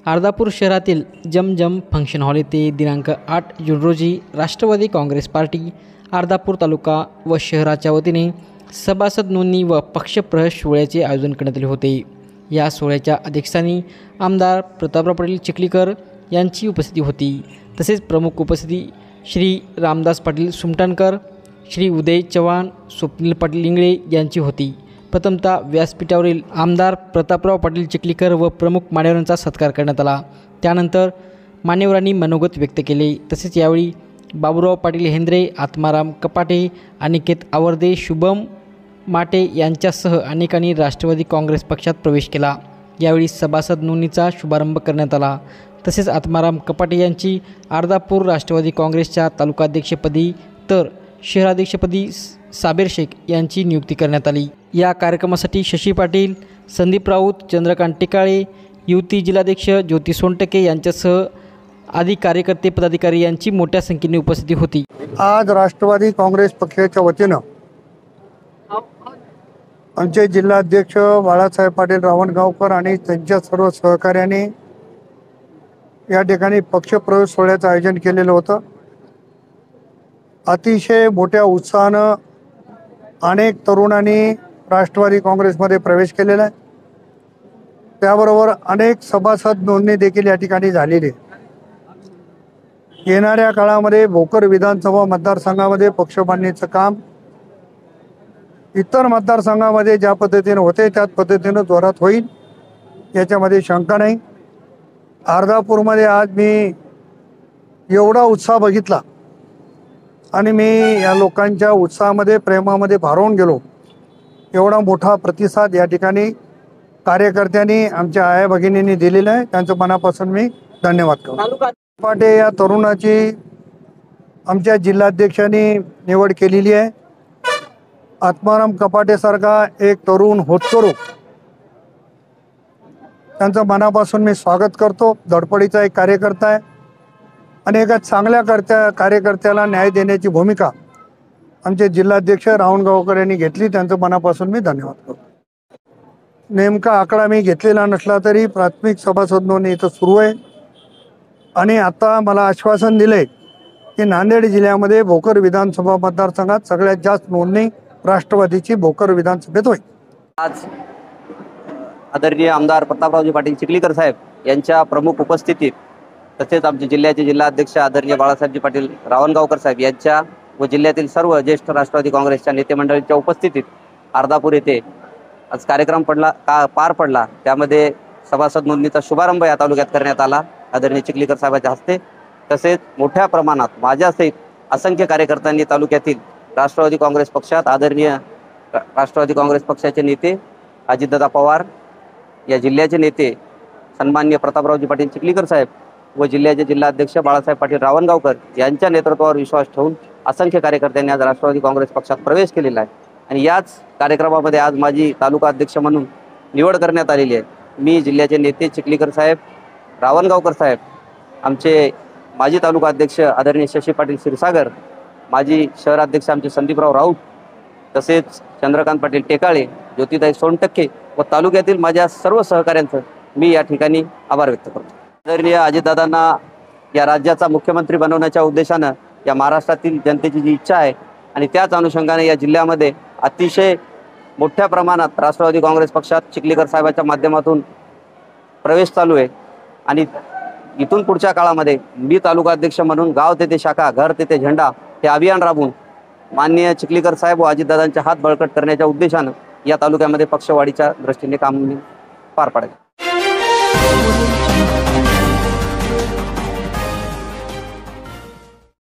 अर्धापूर शहरातील जमजम function hall येथे दिनांक 8 जून रोजी राष्ट्रवादी काँग्रेस पार्टी अर्धापूर तालुका व शहराच्या वतीने सभासद नोंदणी व पक्षप्रवेश सोहळ्याचे आयोजन करण्यात आले होते। या सोहळ्याच्या अध्यक्षस्थानी आमदार प्रतापराव पाटील चिखलीकर यांची उपस्थिती होती। तसेच प्रमुख उपस्थिती श्री रामदास पाटील सुमटाणकर, श्री उदय चव्हाण, स्वप्नील पाटील इंगळे यांची होती। प्रथमतः व्यासपीठावरील आमदार प्रतापराव पाटील चिखलीकर व प्रमुख मान्यवरांचा सत्कार करण्यात आला। त्यानंतर मान्यवरांनी मनोगत व्यक्त केले। तसेच यावेळी बाबूराव पाटील हेंद्रे, आत्माराम कपाटे, अनिकेत आवर्दे, शुभम माटे यांच्यासह अनेकांनी राष्ट्रवादी काँग्रेस पक्षात प्रवेश केला। यावेळी सभासद नोंदणीचा शुभारंभ करण्यात आला। तसेच आत्माराम कपाटे यांची अर्धापूर राष्ट्रवादी काँग्रेसच्या तालुकाध्यक्षपदी तर शहराध्यक्षपदी साबेर शेख यांची नियुक्ती करण्यात आली। या कार्यक्रमासाठी शशी पाटील, संदीप राऊत, चंद्रकांत टिकाळे, युवती जिल्हाध्यक्ष ज्योती सोनटके यांच्यासह आदी कार्यकर्ते पदाधिकारी यांची मोठ्या संख्येने उपस्थिती होती। आज राष्ट्रवादी काँग्रेस पक्षाच्या वतीनं आमचे जिल्हाध्यक्ष बाळासाहेब पाटील रावणगावकर आणि त्यांच्या सर्व सहकार्याने या ठिकाणी पक्षप्रवेश सोहळ्याचं आयोजन केलेलं होतं। अतिशय मोठ्या उत्साहानं अनेक तरुणांनी राष्ट्रवादी काँग्रेसमध्ये प्रवेश केलेला आहे। त्याबरोबर अनेक सभासद नोंदणी देखील या ठिकाणी झालेली आहे। येणाऱ्या काळामध्ये भोकर विधानसभा मतदारसंघामध्ये पक्ष बांधणीचं काम इतर मतदारसंघामध्ये ज्या पद्धतीने होते त्याच पद्धतीनं जोरात होईल याच्यामध्ये शंका नाही। अर्धापूरमध्ये आज मी एवढा उत्साह बघितला आणि मी या लोकांच्या उत्साहामध्ये प्रेमामध्ये भारावून गेलो। एवढा मोठा प्रतिसाद या ठिकाणी कार्यकर्त्यांनी आमच्या आया भगिनींनी दिलेला आहे, त्यांचं मनापासून मी धन्यवाद करतो। पाटे या तरुणाची आमच्या जिल्हाध्यक्षांनी निवड केलेली आहे। आत्माराम कपाटेसारखा एक तरुण होतकरू, त्यांचं मनापासून मी स्वागत करतो। धडपडीचा एक कार्यकर्ता आहे आणि एका चांगल्या कार्यकर्त्याला न्याय देण्याची भूमिका आमचे जिल्हाध्यक्ष रावणगावकर यांनी घेतली, त्यांचं मनापासून मी धन्यवाद करतो। नेमका आकडा मी घेतलेला नसला तरी प्राथमिक सभासद नोंदणी इथं सुरू आहे आणि आता मला आश्वासन दिले की नांदेड जिल्ह्यामध्ये भोकर विधानसभा मतदारसंघात सगळ्यात जास्त नोंदणी राष्ट्रवादीची भोकर विधानसभेत होईल। आज आदरणीय आमदार प्रतापरावजी पाटील चिखलीकर साहेब यांच्या प्रमुख उपस्थितीत तसेच आमचे जिल्ह्याचे जिल्हाध्यक्ष आदरणीय बाळासाहेबजी पाटील रावणगावकर साहेब यांच्या व जिल्ह्यातील सर्व ज्येष्ठ राष्ट्रवादी काँग्रेसच्या नेते मंडळींच्या उपस्थितीत अर्धापूर येथे आज कार्यक्रम पार पडला। त्यामध्ये सभासद नोंदणीचा शुभारंभ या तालुक्यात करण्यात आला आदरणीय चिखलीकर साहेबांच्या हस्ते। तसेच मोठ्या प्रमाणात माझ्यासहित असंख्य कार्यकर्त्यांनी तालुक्यातील राष्ट्रवादी काँग्रेस पक्षात आदरणीय राष्ट्रवादी काँग्रेस पक्षाचे नेते अजितदादा पवार, या जिल्ह्याचे नेते सन्माननीय प्रतापरावजी पाटील चिखलीकर साहेब व जिल्ह्याचे जिल्हाध्यक्ष बाळासाहेब पाटील रावणगावकर यांच्या नेतृत्वावर विश्वास ठेवून असंख्य कार्यकर्त्यांनी आज राष्ट्रवादी काँग्रेस पक्षात प्रवेश केलेला आहे आणि याच कार्यक्रमामध्ये आज माझी तालुका अध्यक्ष म्हणून निवड करण्यात आलेली आहे। मी जिल्ह्याचे नेते चिखलीकर साहेब, रावणगावकर साहेब, आमचे माजी तालुका अध्यक्ष आदरणीय शशी पाटील क्षीरसागर, माजी शहराध्यक्ष आमचे संदीपराव राऊत, तसेच चंद्रकांत पाटील टेकाळे, ज्योतिताई सोनटक्के व तालुक्यातील माझ्या सर्व सहकाऱ्यांचं मी या ठिकाणी आभार व्यक्त करतो। आदरणीय अजितदादांना या राज्याचा मुख्यमंत्री बनवण्याच्या उद्देशानं या महाराष्ट्रातील जनतेची जी इच्छा आहे आणि त्याच अनुषंगाने या जिल्ह्यामध्ये अतिशय मोठ्या प्रमाणात राष्ट्रवादी काँग्रेस पक्षात चिखलीकर साहेबांच्या माध्यमातून प्रवेश चालू आहे आणि इथून पुढच्या काळामध्ये मी तालुका अध्यक्ष म्हणून गाव तेथे शाखा, घर तेथे झेंडा हे अभियान राबवून माननीय चिखलीकर साहेब व अजितदादांचे हात बळकट करण्याच्या उद्देशानं या तालुक्यामध्ये पक्षवाढीच्या दृष्टीने काम पार पाडेल।